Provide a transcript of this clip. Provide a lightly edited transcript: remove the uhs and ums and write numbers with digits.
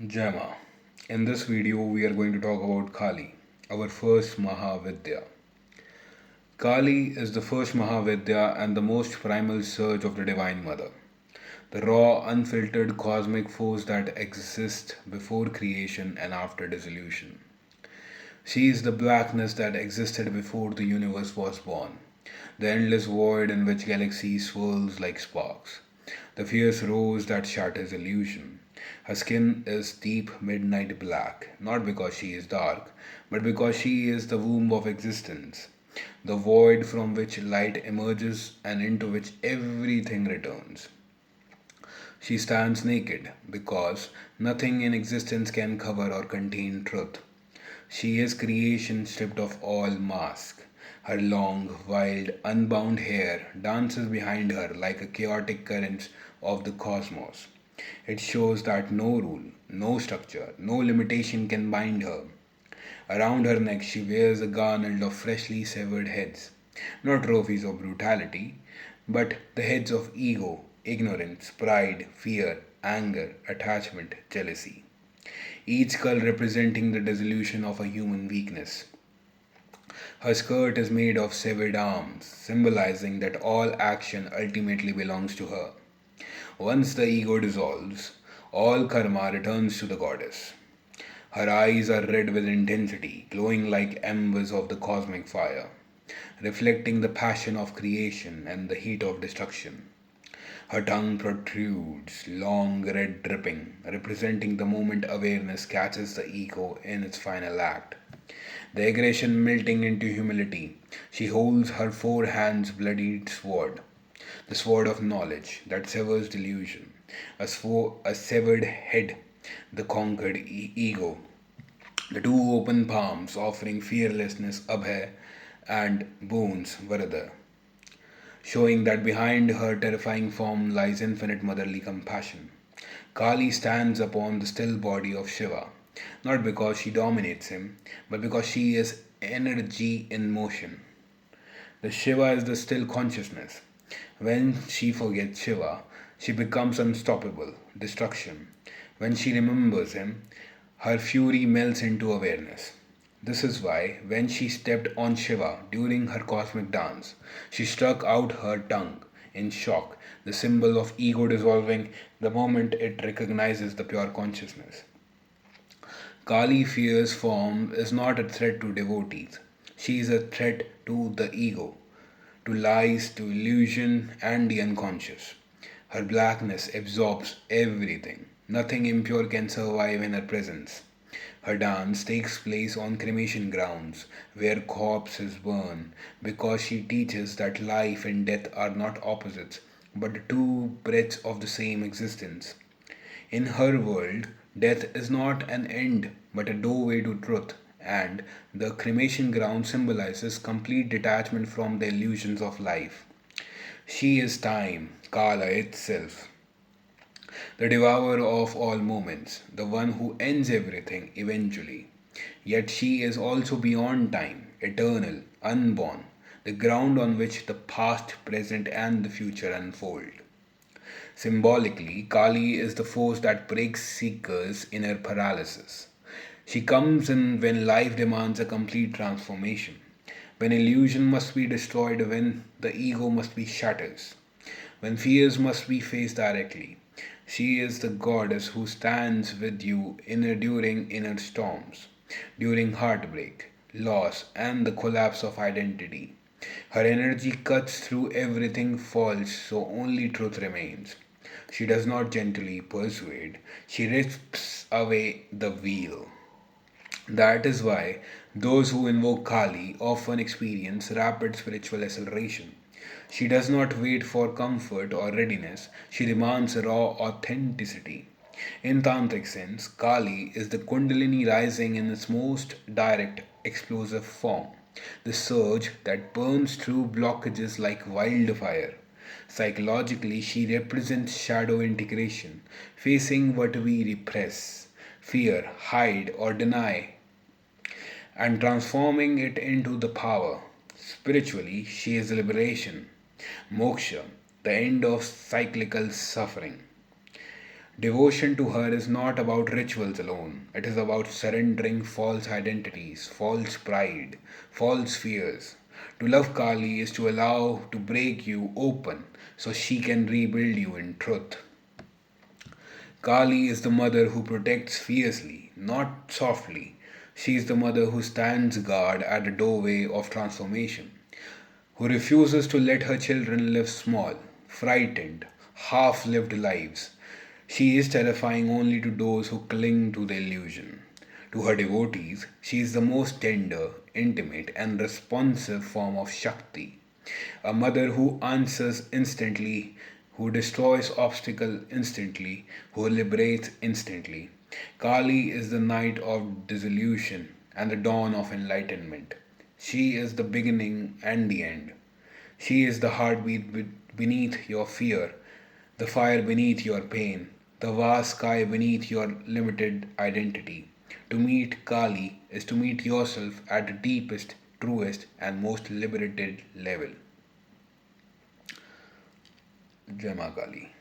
Jama. In this video, we are going to talk about Kālī, our first Mahavidya. Kālī is the first Mahavidya and the most primal surge of the Divine Mother, the raw, unfiltered cosmic force that exists before creation and after dissolution. She is the blackness that existed before the universe was born, the endless void in which galaxies swirls like sparks, the fierce rose that shatters illusion. Her skin is deep midnight black, not because she is dark, but because she is the womb of existence, the void from which light emerges and into which everything returns. She stands naked because nothing in existence can cover or contain truth. She is creation stripped of all mask. Her long, wild, unbound hair dances behind her like a chaotic current of the cosmos. It shows that no rule, no structure, no limitation can bind her. Around her neck, she wears a garland of freshly severed heads, not trophies of brutality, but the heads of ego, ignorance, pride, fear, anger, attachment, jealousy. Each skull representing the dissolution of a human weakness. Her skirt is made of severed arms, symbolizing that all action ultimately belongs to her. Once the ego dissolves, all karma returns to the goddess. Her eyes are red with intensity, glowing like embers of the cosmic fire, reflecting the passion of creation and the heat of destruction. Her tongue protrudes, long red dripping, representing the moment awareness catches the ego in its final act. The aggression melting into humility, she holds her four hands bloodied sword, the sword of knowledge that severs delusion, a severed head, the conquered ego, the two open palms offering fearlessness, abhaya, and boons, varada, showing that behind her terrifying form lies infinite motherly compassion. Kali stands upon the still body of Shiva, not because she dominates him, but because she is energy in motion. The Shiva is the still consciousness. When she forgets Shiva, she becomes unstoppable, destruction. When she remembers him, her fury melts into awareness. This is why, when she stepped on Shiva during her cosmic dance, she struck out her tongue in shock, the symbol of ego dissolving the moment it recognizes the pure consciousness. Kali fear's form is not a threat to devotees. She is a threat to the ego, to lies, to illusion, and the unconscious. Her blackness absorbs everything. Nothing impure can survive in her presence. Her dance takes place on cremation grounds where corpses burn because she teaches that life and death are not opposites but two breaths of the same existence. In her world, death is not an end but a doorway to truth, and the cremation ground symbolizes complete detachment from the illusions of life. She is time, Kala itself, the devourer of all moments, the one who ends everything eventually. Yet she is also beyond time, eternal, unborn, the ground on which the past, present, and the future unfold. Symbolically, Kali is the force that breaks seekers' inner paralysis. She comes in when life demands a complete transformation, when illusion must be destroyed, when the ego must be shattered, when fears must be faced directly. She is the goddess who stands with you during inner storms, during heartbreak, loss, and the collapse of identity. Her energy cuts through everything false so only truth remains. She does not gently persuade, she rips away the veil. That is why those who invoke Kali often experience rapid spiritual acceleration. She does not wait for comfort or readiness, she demands raw authenticity. In Tantric sense, Kali is the Kundalini rising in its most direct, explosive form, the surge that burns through blockages like wildfire. Psychologically, she represents shadow integration, facing what we repress, fear, hide, or deny, and transforming it into the power. Spiritually, she is liberation, moksha, the end of cyclical suffering. Devotion to her is not about rituals alone. It is about surrendering false identities, false pride, false fears. To love Kali is to allow to break you open so she can rebuild you in truth. Kali is the mother who protects fiercely, not softly. She is the mother who stands guard at the doorway of transformation, who refuses to let her children live small, frightened, half lived lives. She is terrifying only to those who cling to the illusion. To her devotees, she is the most tender, intimate, and responsive form of Shakti. A mother who answers instantly, who destroys obstacle instantly, who liberates instantly. Kali is the night of dissolution and the dawn of enlightenment. She is the beginning and the end. She is the heartbeat beneath your fear, the fire beneath your pain, the vast sky beneath your limited identity. To meet Kali is to meet yourself at the deepest, truest, and most liberated level. Jai Ma Kali.